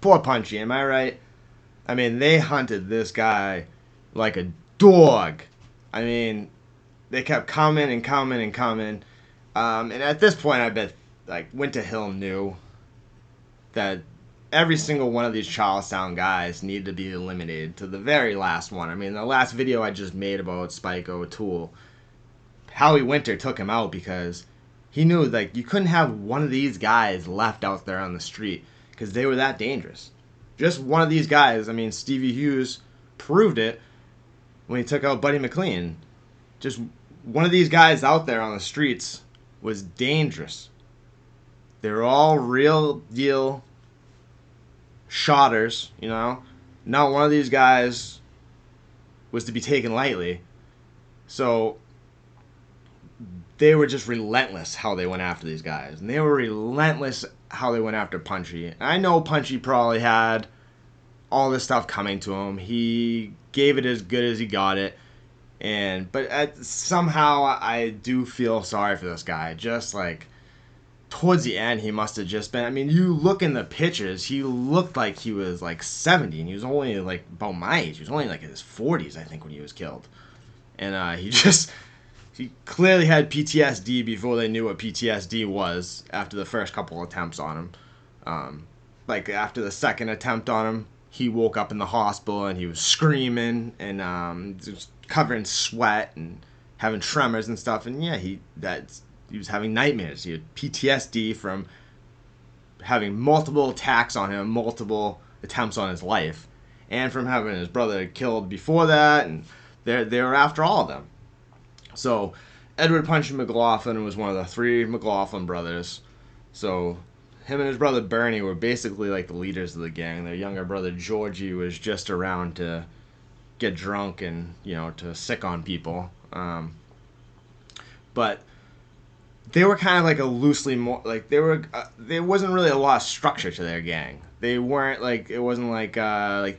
poor Punchy, am I right? I mean, they hunted this guy like a dog. I mean, they kept coming and coming and coming. And at this point, I bet like Winter Hill knew that every single one of these Charlestown guys needed to be eliminated to the very last one. I mean, the last video I just made about Spike O'Toole, Howie Winter took him out because he knew like you couldn't have one of these guys left out there on the street because they were that dangerous. Just one of these guys. I mean, Stevie Hughes proved it when he took out Buddy McLean. Just one of these guys out there on the streets was dangerous. They were all real deal shotters, you know. Not one of these guys was to be taken lightly. So they were just relentless how they went after these guys. And they were relentless how they went after Punchy. I know Punchy probably had all this stuff coming to him. He gave it as good as he got it. But somehow I do feel sorry for this guy. Just like towards the end, he must have just been. I mean, you look in the pictures, he looked like he was like 70, and he was only like about my age. He was only like in his 40s, I think, when he was killed. And he clearly had PTSD before they knew what PTSD was after the first couple attempts on him. Like after the second attempt on him, he woke up in the hospital and he was screaming and just covered in sweat and having tremors and stuff. And yeah, he was having nightmares. He had PTSD from having multiple attacks on him, multiple attempts on his life, and from having his brother killed before that. And they were after all of them. So Edward Punchy McLaughlin was one of the three McLaughlin brothers. So him and his brother Bernie were basically like the leaders of the gang. Their younger brother Georgie was just around to get drunk and, you know, to sick on people. But they were kind of like a loosely more like there wasn't really a lot of structure to their gang. They weren't like it wasn't like the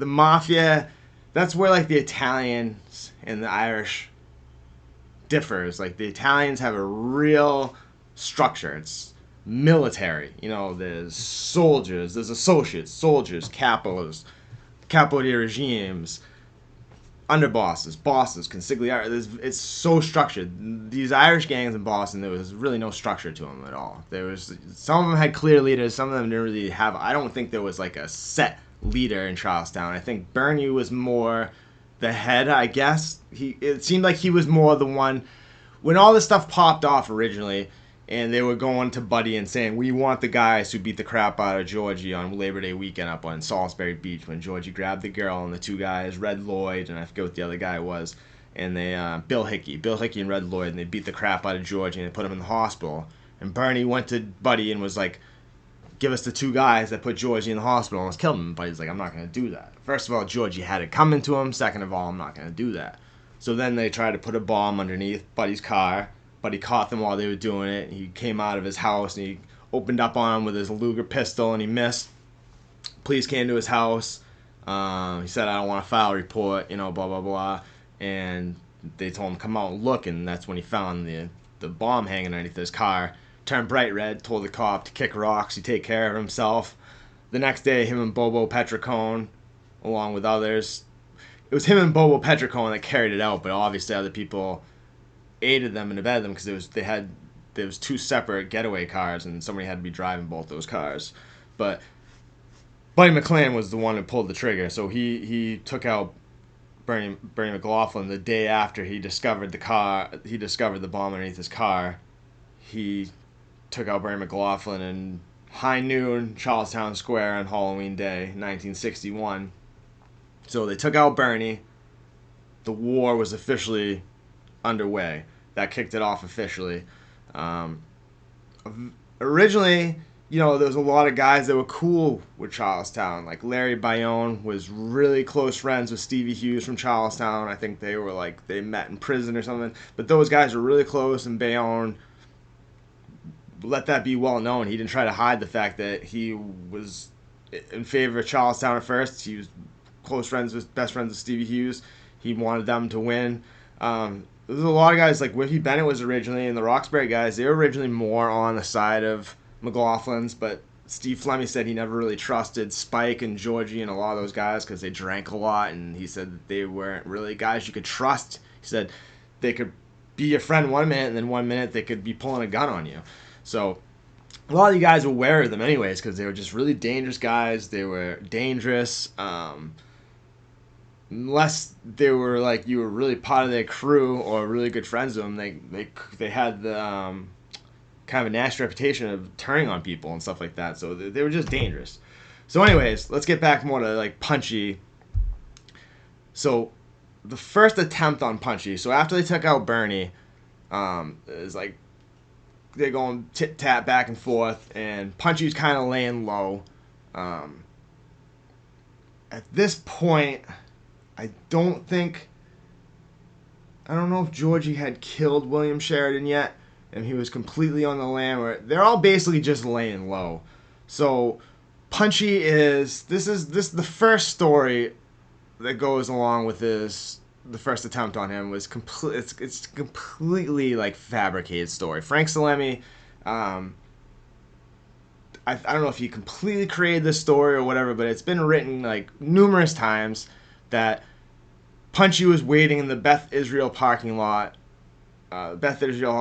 mafia. That's where like the Italians and the Irish differs. Like the Italians have a real structure. It's military. You know, there's soldiers, there's associates, soldiers, capos, capo di regimes, underbosses, bosses, consigliere. It's so structured. These Irish gangs in Boston, there was really no structure to them at all. There was some of them had clear leaders, some of them didn't really have. I don't think there was like a set leader in Charlestown. I think Bernie was more the head, I guess. It seemed like he was more the one when all this stuff popped off originally, and they were going to Buddy and saying, we want the guys who beat the crap out of Georgie on Labor Day weekend up on Salisbury Beach when Georgie grabbed the girl and the two guys, Red Lloyd, and I forget what the other guy was, and they, Bill Hickey and Red Lloyd, and they beat the crap out of Georgie and they put him in the hospital. And Bernie went to Buddy and was like, give us the two guys that put Georgie in the hospital and almost killed him. But he's like, I'm not going to do that. First of all, Georgie had it coming to him. Second of all, I'm not going to do that. So then they tried to put a bomb underneath Buddy's car. Buddy caught them while they were doing it. He came out of his house and he opened up on him with his Luger pistol and he missed. Police came to his house. He said, I don't want to file a report, you know, blah, blah, blah. And they told him to come out and look. And that's when he found the bomb hanging underneath his car. Turned bright red, told the cop to kick rocks, he'd take care of himself. The next day, him and Bobo Petricone, along with others, it was him and Bobo Petricone that carried it out, but obviously other people aided them and abetted them because there was two separate getaway cars and somebody had to be driving both those cars. But Buddy McLean was the one who pulled the trigger, so he took out Bernie McLaughlin the day after he discovered the bomb underneath his car. He took out Bernie McLaughlin in high noon, Charlestown Square on Halloween Day, 1961. So they took out Bernie. The war was officially underway. That kicked it off officially. Originally, you know, there was a lot of guys that were cool with Charlestown. Like Larry Bayonne was really close friends with Stevie Hughes from Charlestown. I think they met in prison or something. But those guys were really close, and Bayonne, let that be well known. He didn't try to hide the fact that he was in favor of Charlestown at first. He was best friends with Stevie Hughes. He wanted them to win. There's a lot of guys like Whippy Bennett was originally, and the Roxbury guys, they were originally more on the side of McLaughlin's, but Steve Flemmi said he never really trusted Spike and Georgie and a lot of those guys because they drank a lot, and he said that they weren't really guys you could trust. He said they could be your friend 1 minute, and then 1 minute they could be pulling a gun on you. So a lot of you guys were aware of them anyways because they were just really dangerous guys. They were dangerous. Unless they were like you were really part of their crew or really good friends with them, they had the kind of a nasty reputation of turning on people and stuff like that. So they were just dangerous. So anyways, let's get back more to like Punchy. So the first attempt on Punchy. So after they took out Bernie, is like they're going tit tat back and forth, and Punchy's kind of laying low. At this point, I don't know if Georgie had killed William Sheridan yet, and he was completely on the lam. They're all basically just laying low. So Punchy is the first story that goes along with this. The first attempt on him was complete. It's completely like fabricated story. Frank Salemi, I don't know if he completely created this story or whatever, but it's been written like numerous times that Punchy was waiting in the Beth Israel parking lot, Beth Israel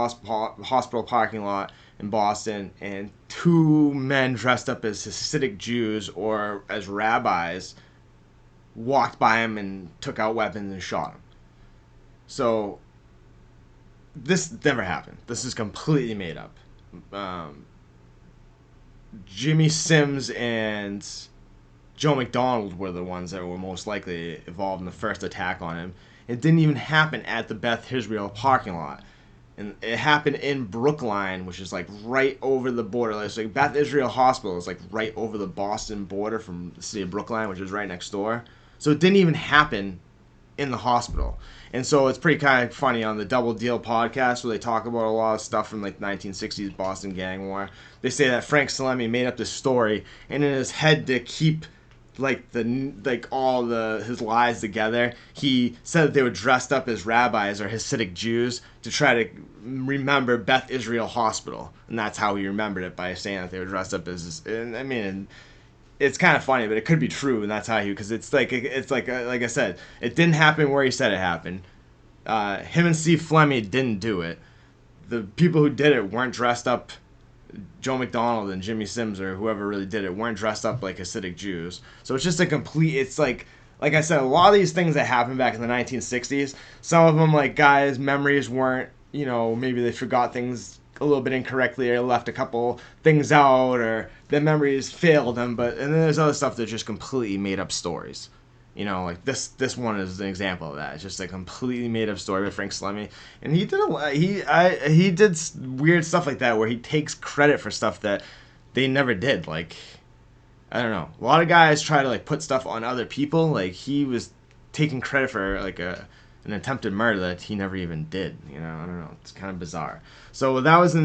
hospital parking lot in Boston, and two men dressed up as Hasidic Jews or as rabbis walked by him and took out weapons and shot him. So this never happened. This is completely made up. Jimmy Sims and Joe McDonald were the ones that were most likely involved in the first attack on him. It didn't even happen at the Beth Israel parking lot. And it happened in Brookline, which is like right over the border. It's like Beth Israel Hospital is like right over the Boston border from the city of Brookline, which is right next door. So it didn't even happen in the hospital. And so it's pretty kind of funny on the Double Deal podcast where they talk about a lot of stuff from like 1960s Boston gang war. They say that Frank Salemi made up this story, and in his head to keep his lies together, he said that they were dressed up as rabbis or Hasidic Jews to try to remember Beth Israel Hospital, and that's how he remembered it, by saying that they were dressed up as. And I mean, it's kind of funny, but it could be true, and that's how because it's like I said, it didn't happen where he said it happened. Him and Steve Flemmi didn't do it. The people who did it weren't dressed up. Joe McDonald and Jimmy Sims or whoever really did it weren't dressed up like Hasidic Jews. So it's just a complete. It's like I said, a lot of these things that happened back in the 1960s. Some of them, like guys' memories weren't. Maybe they forgot things a little bit incorrectly or left a couple things out or their memories failed them. And then there's other stuff that's just completely made up stories. Like this one is an example of that. It's just a completely made up story by Frank Salemi, and he did weird stuff like that where he takes credit for stuff that they never did. Like, I don't know. A lot of guys try to like put stuff on other people. Like he was taking credit for like an attempted murder that he never even did. I don't know. It's kind of bizarre. So that was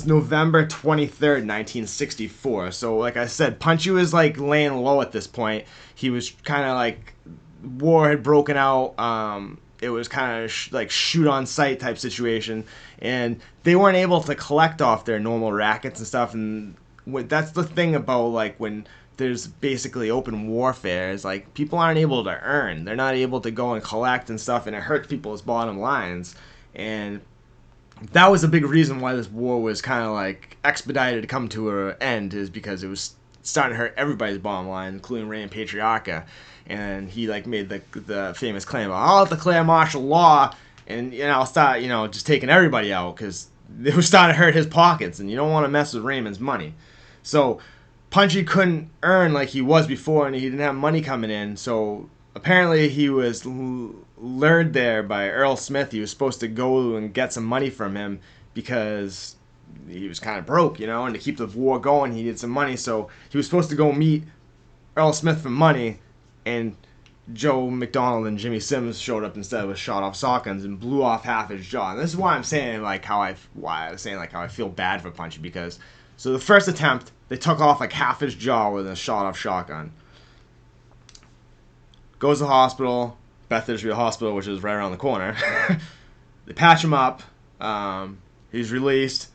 November 23rd, 1964. So like I said, Punchy was like laying low at this point. He was kind of like, war had broken out. It was kind of like shoot on sight type situation. And they weren't able to collect off their normal rackets and stuff. And that's the thing about like when there's basically open warfare is like people aren't able to earn. They're not able to go and collect and stuff. And it hurts people's bottom lines. And that was a big reason why this war was kind of like expedited to come to an end, is because it was starting to hurt everybody's bottom line, including Ray and Patriarca. And he like made the famous claim about, I'll declare martial law and I'll start just taking everybody out, because it was starting to hurt his pockets, and you don't want to mess with Raymond's money. So Punchy couldn't earn like he was before, and he didn't have money coming in. So apparently he was lured there by Earl Smith. He was supposed to go and get some money from him because he was kind of broke, and to keep the war going, he needed some money. So he was supposed to go meet Earl Smith for money, and Joe McDonald and Jimmy Sims showed up instead with shot off shotguns and blew off half his jaw. And this is why I'm saying how I feel bad for Punchy, because so the first attempt, they took off like half his jaw with a shot off shotgun. Goes to the hospital, Beth Israel Hospital, which is right around the corner. They patch him up. He's released.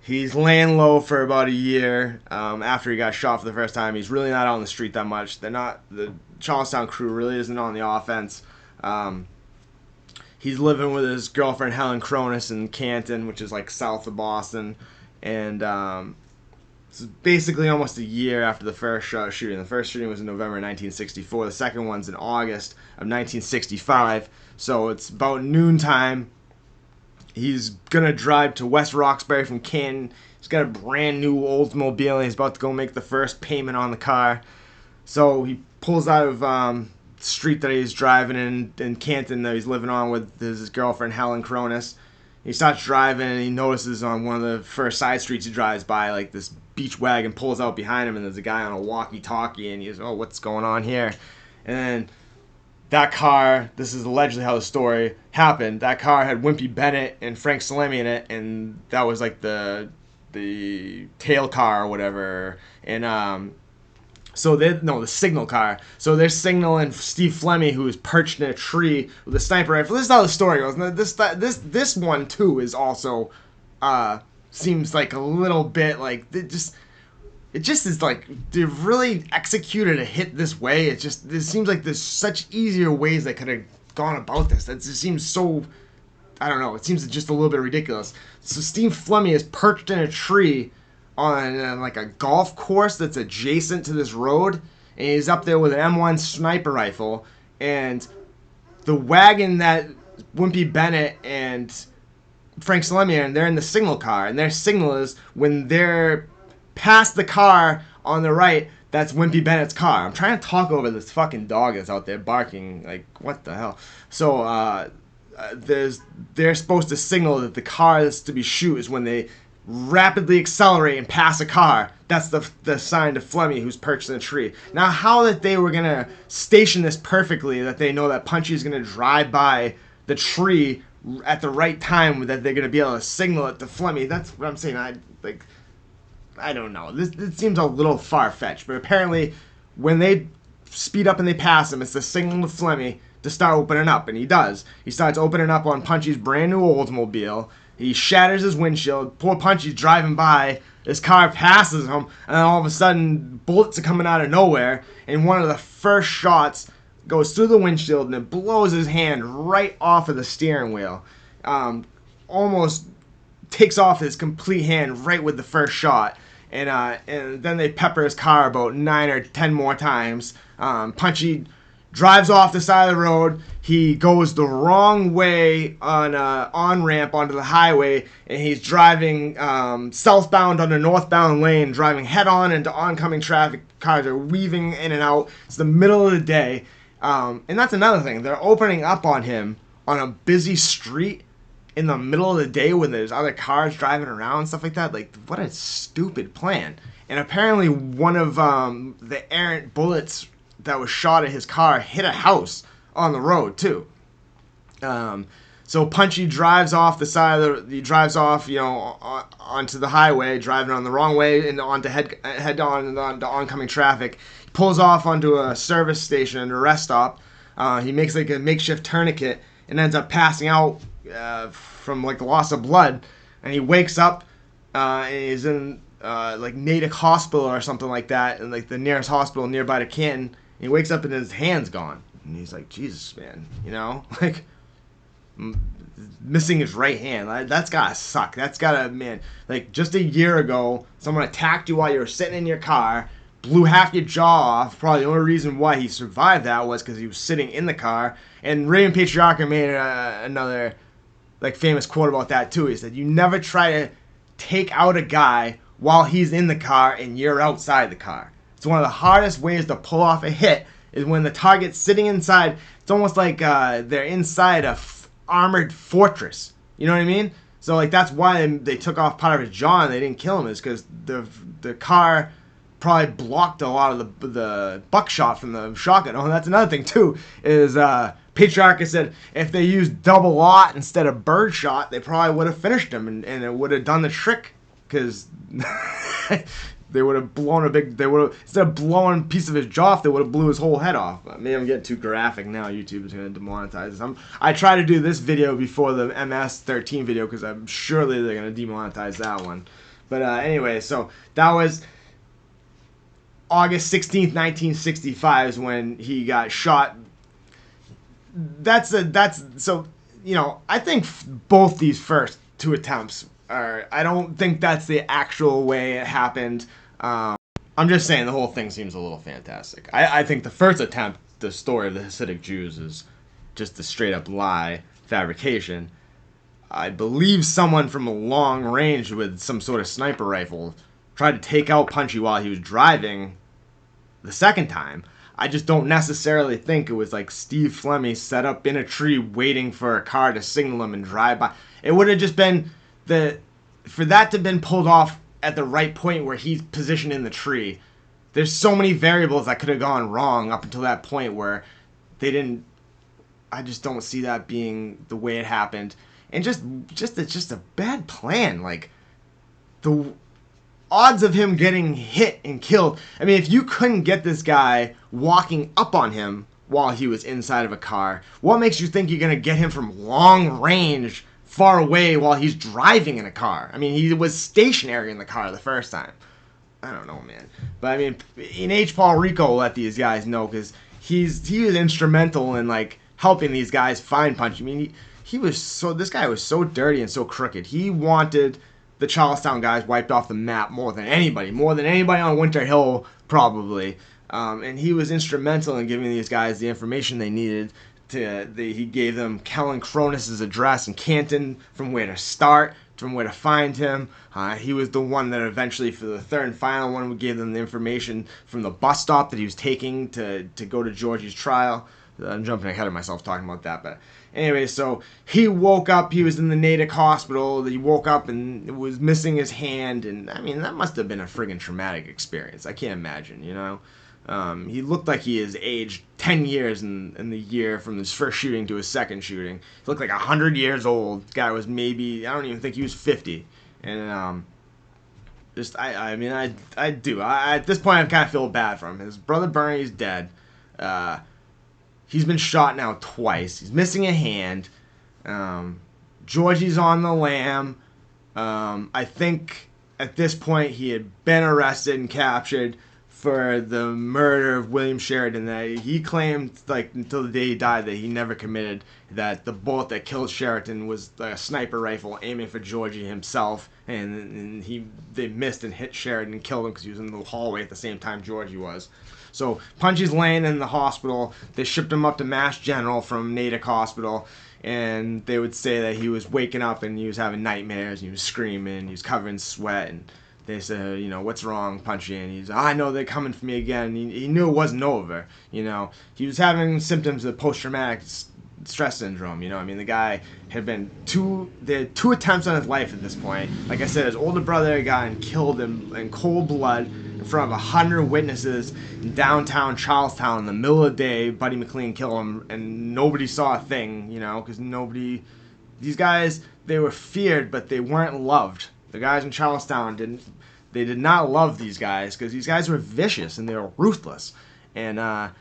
He's laying low for about a year after he got shot for the first time. He's really not on the street that much. They're not, the Charlestown crew really isn't on the offense. He's living with his girlfriend Helen Cronus in Canton, which is like south of Boston, and it's basically almost a year after the first shooting. The first shooting was in November 1964. The second one's in August of 1965. So it's about noontime. He's gonna drive to West Roxbury from Canton. He's got a brand new Oldsmobile, and he's about to go make the first payment on the car. So he pulls out of the street that he's driving in Canton that he's living on with his girlfriend Helen Cronus. He starts driving, and he notices on one of the first side streets he drives by, like, this beach wagon pulls out behind him, and there's a guy on a walkie-talkie, and he's, oh, what's going on here? And then that car, this is allegedly how the story happened, that car had Wimpy Bennett and Frank Salemi in it, and that was like the tail car or whatever. And so the signal car. So they're signaling Steve Flemmi, who is perched in a tree with a sniper rifle. This is how the story goes. And this one too is also seems like a little bit like it just is like they've really executed a hit this way. It seems like there's such easier ways they could have gone about this. It just seems so, I don't know. It seems just a little bit ridiculous. So Steve Flemmi is perched in a tree on like a golf course that's adjacent to this road, and he's up there with an M1 sniper rifle, and the wagon that Wimpy Bennett and Frank Salemi are in, they're in the signal car, and their signal is when they're past the car on the right, that's Wimpy Bennett's car. I'm trying to talk over this fucking dog that's out there barking, like, what the hell? So they're supposed to signal that the car that's to be shoot is when they rapidly accelerate and pass a car. That's the sign to Flemmi, who's perched in a tree. Now, how that they were gonna station this perfectly, that they know that Punchy is gonna drive by the tree at the right time, that they're gonna be able to signal it to Flemmi. That's what I'm saying. I don't know. This seems a little far-fetched, but apparently, when they speed up and they pass him, it's the signal to Flemmi to start opening up, and he does. He starts opening up on Punchy's brand new Oldsmobile. He shatters his windshield. Poor Punchy's driving by. His car passes him, and then all of a sudden, bullets are coming out of nowhere. And one of the first shots goes through the windshield, and it blows his hand right off of the steering wheel. Almost takes off his complete hand right with the first shot. And then they pepper his car about 9 or 10 more times. Punchy drives off the side of the road. He goes the wrong way on on-ramp onto the highway, and he's driving southbound on the northbound lane, driving head-on into oncoming traffic. Cars are weaving in and out. It's the middle of the day. And that's another thing. They're opening up on him on a busy street in the middle of the day when there's other cars driving around and stuff like that. Like, what a stupid plan. And apparently one of the errant bullets that was shot at his car hit a house on the road too. So Punchy drives off the side of he drives off, onto the highway, driving on the wrong way and onto head on onto oncoming traffic. He pulls off onto a service station, a rest stop. He makes like a makeshift tourniquet and ends up passing out from like loss of blood. And he wakes up and he's in like Natick Hospital or something like that, and like the nearest hospital nearby to Canton. He wakes up and his hand's gone. And he's like, Jesus, man, like missing his right hand. That's gotta suck. That's gotta, man, like just a year ago, someone attacked you while you were sitting in your car, blew half your jaw off. Probably the only reason why he survived that was because he was sitting in the car. And Raymond Patriarca made another like famous quote about that too. He said, you never try to take out a guy while he's in the car and you're outside the car. It's one of the hardest ways to pull off a hit is when the target's sitting inside. It's almost like they're inside a armored fortress. You know what I mean? So like that's why they took off part of his jaw and they didn't kill him, is because the car probably blocked a lot of the buckshot from the shotgun. Oh, and that's another thing too, is Patriarca said if they used double aught instead of birdshot, they probably would have finished him and it would have done the trick, because they would have blown instead of blowing a piece of his jaw off, they would have blew his whole head off. Maybe I'm getting too graphic now. YouTube is going to demonetize this. I try to do this video before the MS-13 video, because I'm surely they're going to demonetize that one. But anyway, so that was August 16th, 1965 is when he got shot. That's so, I think both these first two attempts are, I don't think that's the actual way it happened. I'm just saying the whole thing seems a little fantastic. I think the first attempt, the story of the Hasidic Jews, is just a straight up lie, fabrication. I believe someone from a long range with some sort of sniper rifle tried to take out Punchy while he was driving the second time. I just don't necessarily think it was like Steve Flemmi set up in a tree waiting for a car to signal him and drive by. It would have just been for that to have been pulled off at the right point where he's positioned in the tree. There's so many variables that could have gone wrong up until that point where they didn't. I just don't see that being the way it happened, and it's just a bad plan. Like, the odds of him getting hit and killed. I mean, if you couldn't get this guy walking up on him while he was inside of a car, what makes you think you're going to get him from long range, far away, while he's driving in a car? I mean, he was stationary in the car the first time. I don't know, man. But, I mean, in H. Paul Rico let these guys know, because he was instrumental in, like, helping these guys find Punchy. I mean, this guy was so dirty and so crooked. He wanted the Charlestown guys wiped off the map more than anybody on Winter Hill, probably. And he was instrumental in giving these guys the information they needed. He gave them Kellen Cronus's address in Canton, from where to start, from where to find him. He was the one that eventually, for the third and final one, gave them the information from the bus stop that he was taking to go to Georgie's trial. I'm jumping ahead of myself talking about that, but anyway, so he woke up, he was in the Natick hospital, he woke up and was missing his hand, and I mean, that must have been a friggin' traumatic experience. I can't imagine, he looked like he has aged 10 years in the year from his first shooting to his second shooting. He looked like 100 years old. This guy was maybe, I don't even think he was 50, and I do. At this point, I kind of feel bad for him. His brother Bernie's dead. He's been shot now twice. He's missing a hand. Georgie's on the lam. I think at this point he had been arrested and captured for the murder of William Sheridan. That he claimed, like, until the day he died, that he never committed. That the bullet that killed Sheridan was a sniper rifle aiming for Georgie himself, and they missed and hit Sheridan and killed him because he was in the hallway at the same time Georgie was. So Punchy's laying in the hospital. They shipped him up to Mass General from Natick Hospital, and they would say that he was waking up and he was having nightmares, and he was screaming, he was covered in sweat, and they said, what's wrong, Punchy? And he's, I know they're coming for me again. He knew it wasn't over, He was having symptoms of post-traumatic stress syndrome, I mean, the guy had been two attempts on his life at this point. Like I said, his older brother got killed in cold blood in front of 100 witnesses in downtown Charlestown in the middle of the day. Buddy McLean killed him, and nobody saw a thing, because these guys, they were feared, but they weren't loved. The guys in Charlestown did not love these guys, because these guys were vicious and they were ruthless. And,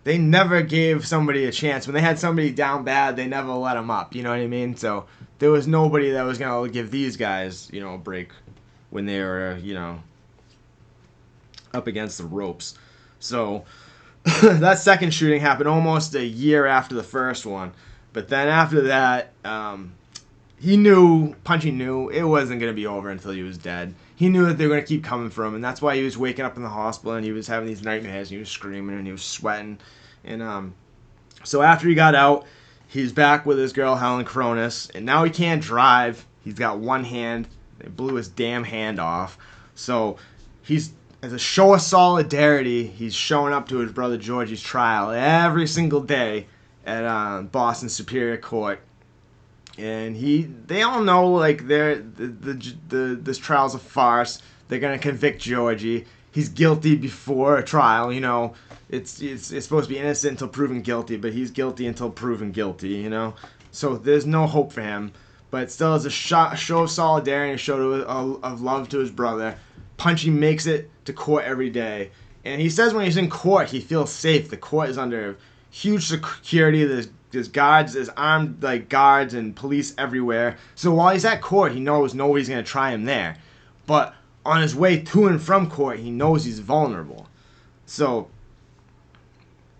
they never gave somebody a chance. When they had somebody down bad, they never let them up, you know what I mean? So there was nobody that was going to give these guys, a break when they were, up against the ropes. So that second shooting happened almost a year after the first one. But then after that, Punchy knew it wasn't going to be over until he was dead. He knew that they were going to keep coming for him, and that's why he was waking up in the hospital, and he was having these nightmares, and he was screaming, and he was sweating. And so after he got out, he's back with his girl, Helen Cronus, and now he can't drive. He's got one hand. They blew his damn hand off. So as a show of solidarity, he's showing up to his brother Georgie's trial every single day at Boston Superior Court. And they all know, like, this trial's a farce. They're gonna convict Georgie. He's guilty before a trial. It's supposed to be innocent until proven guilty, but he's guilty until proven guilty. So there's no hope for him. But still, as a show of solidarity, a show of love to his brother, Punchy makes it to court every day. And he says when he's in court, he feels safe. The court is under huge security. There's guards, there's armed, like, guards and police everywhere. So while he's at court, he knows nobody's going to try him there. but on his way to and from court, he knows he's vulnerable. So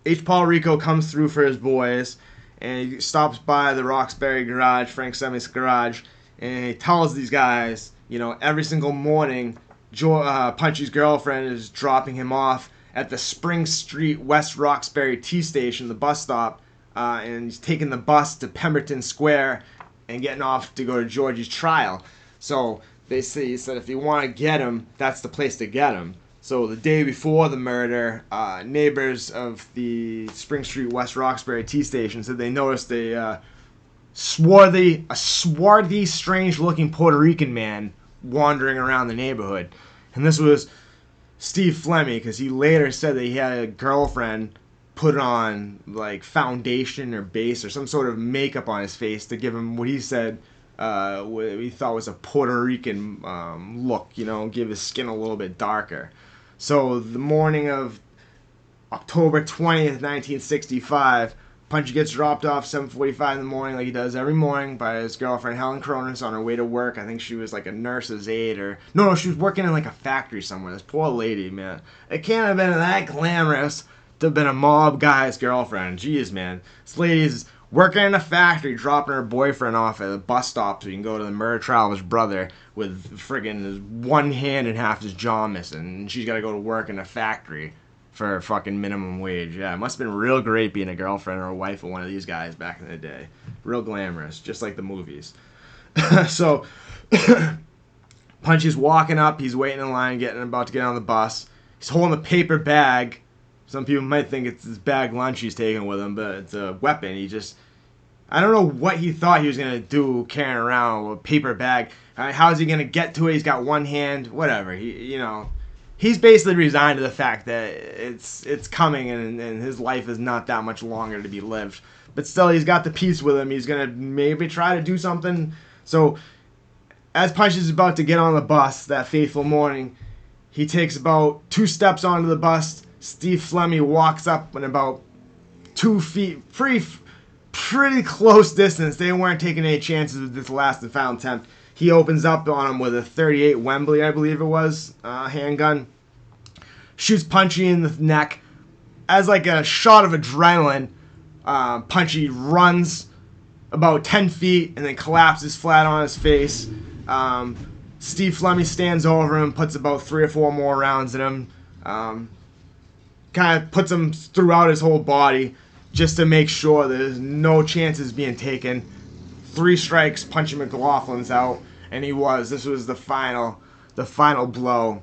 H. Paul Rico comes through for his boys, and he stops by the Roxbury garage, Frank Semi's garage, and he tells these guys, you know, every single morning, Punchy's girlfriend is dropping him off at the Spring Street West Roxbury T station, the bus stop, and he's taking the bus to Pemberton Square and getting off to go to Georgie's trial. So he said if you want to get him, that's the place to get him. So the day before the murder, neighbors of the Spring Street West Roxbury T station said they noticed a swarthy, strange-looking Puerto Rican man wandering around the neighborhood. And this was Steve Fleming, because he later said that he had a girlfriend put on like foundation or base or some sort of makeup on his face to give him what he said what he thought was a Puerto Rican look, you know, give his skin a little bit darker. So the morning of October 20th, 1965, Punchy gets dropped off 7:45 in the morning like he does every morning by his girlfriend Helen Cronus on her way to work. I think she was like a nurse's aide or... No, she was working in like a factory somewhere. This poor lady, man. It can't have been that glamorous to have been a mob guy's girlfriend. Jeez, man. This lady's working in a factory, dropping her boyfriend off at a bus stop so he can go to the murder trial of his brother with friggin' his one hand and half his jaw missing. And she's got to go to work in a factory for fucking minimum wage. Yeah, it must have been real great being a girlfriend or a wife of one of these guys back in the day. Real glamorous, just like the movies. So, Punchy's walking up. He's waiting in line, about to get on the bus. He's holding a paper bag. Some people might think it's his bag lunch he's taking with him, but it's a weapon. I don't know what he thought he was going to do carrying around a paper bag. How's he going to get to it? He's got one hand. Whatever. He's basically resigned to the fact that it's coming and his life is not that much longer to be lived. But still, he's got the piece with him. He's going to maybe try to do something. So, as Punchy's about to get on the bus that fateful morning, he takes about 2 steps onto the bus. Steve Fleming walks up in about 2 feet, pretty close distance. They weren't taking any chances with this last and final attempt. He opens up on him with a .38 Wembley, I believe it was, handgun. Shoots Punchy in the neck. As like a shot of adrenaline, Punchy runs about 10 feet and then collapses flat on his face. Steve Fleming stands over him, puts about 3 or 4 more rounds in him. Kind of puts him throughout his whole body just to make sure there's no chances being taken. 3 strikes, Punchy McLaughlin's out, and this was the final blow.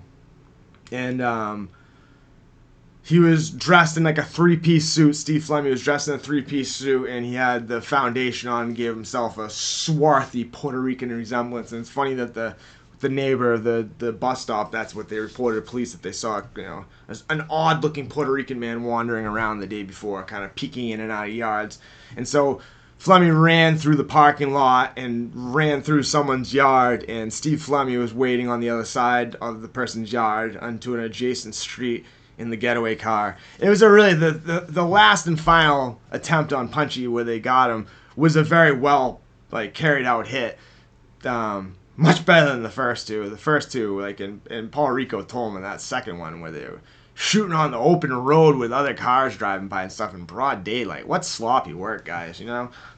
And he was dressed in like a 3-piece suit. Steve Fleming was dressed in a 3-piece suit, and he had the foundation on and gave himself a swarthy Puerto Rican resemblance. And it's funny that the neighbor of the bus stop, that's what they reported to police, that they saw, an odd-looking Puerto Rican man wandering around the day before, kind of peeking in and out of yards. And so Fleming ran through the parking lot and ran through someone's yard, and Steve Fleming was waiting on the other side of the person's yard onto an adjacent street in the getaway car. It was the last and final attempt on Punchy where they got him was a very well carried out hit. Much better than the first two. The first two, and Paul Rico told him in that second one where they were shooting on the open road with other cars driving by and stuff in broad daylight. What sloppy work, guys,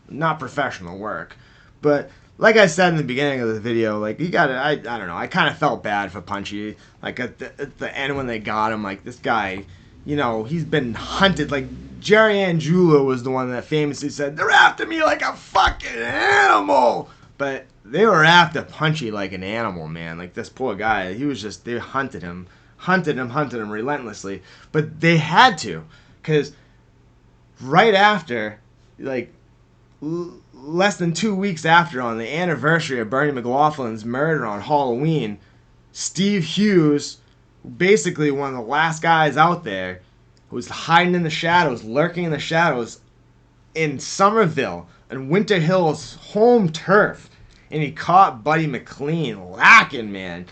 Not professional work. But like I said in the beginning of the video, you gotta, I don't know, I kind of felt bad for Punchy. At the end when they got him, this guy, he's been hunted. Jerry Angelo was the one that famously said, "They're after me like a fucking animal." But they were after Punchy like an animal, man. This poor guy, they hunted him relentlessly. But they had to, because right after, less than 2 weeks after, on the anniversary of Bernie McLaughlin's murder on Halloween, Steve Hughes, basically one of the last guys out there, who was hiding in the shadows, lurking in the shadows in Somerville, and Winter Hill's home turf, and he caught Buddy McLean lacking, man.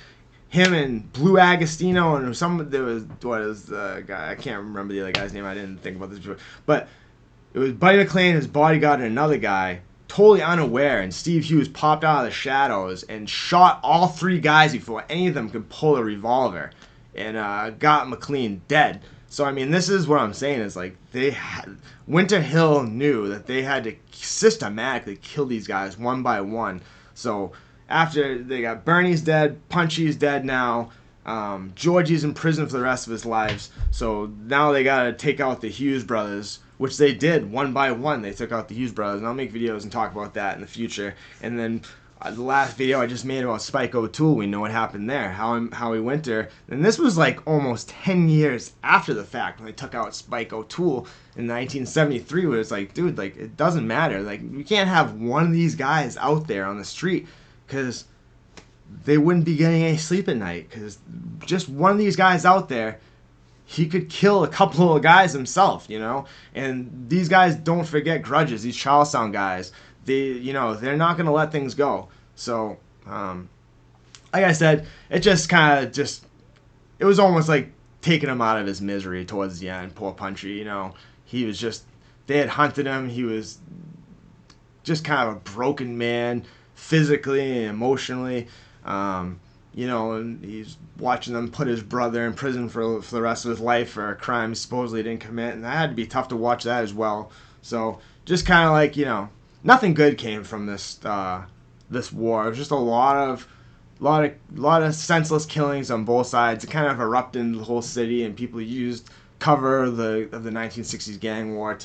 Him and Blue Agostino and the guy, I can't remember the other guy's name. I didn't think about this before, but it was Buddy McLean, his bodyguard, and another guy totally unaware, and Steve Hughes popped out of the shadows and shot all 3 guys before any of them could pull a revolver, and got McLean dead. So I mean, this is what I'm saying is like Winter Hill knew that they had to systematically kill these guys one by one. So after they got Bernie's dead, Punchy's dead now. Georgie's in prison for the rest of his lives. So now they gotta take out the Hughes brothers, which they did one by one. They took out the Hughes brothers, and I'll make videos and talk about that in the future. And then the last video I just made about Spike O'Toole, we know what happened there, how he went there. And this was like almost 10 years after the fact when they took out Spike O'Toole in 1973. Where it's like, dude, like it doesn't matter. Like you can't have one of these guys out there on the street because they wouldn't be getting any sleep at night, because just one of these guys out there, he could kill a couple of guys himself, you know. And these guys don't forget grudges. These Charlestown guys, they're not gonna let things go. So, like I said, it just kind of it was almost like taking him out of his misery towards the end. Poor Punchy, you know, they had hunted him. He was just kind of a broken man, physically and emotionally. And he's watching them put his brother in prison for the rest of his life for a crime he supposedly didn't commit, and that had to be tough to watch that as well. So just kind of like, nothing good came from this war. It was just a lot of senseless killings on both sides. It kind of erupted in the whole city, and people used cover of the 1960s gang war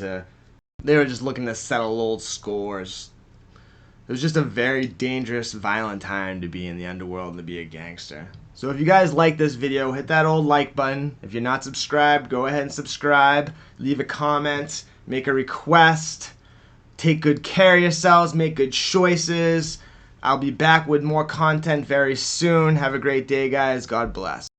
they were just looking to settle old scores. It was just a very dangerous, violent time to be in the underworld and to be a gangster. So if you guys like this video, hit that old like button. If you're not subscribed, go ahead and subscribe. Leave a comment. Make a request. Take good care of yourselves. Make good choices. I'll be back with more content very soon. Have a great day, guys. God bless.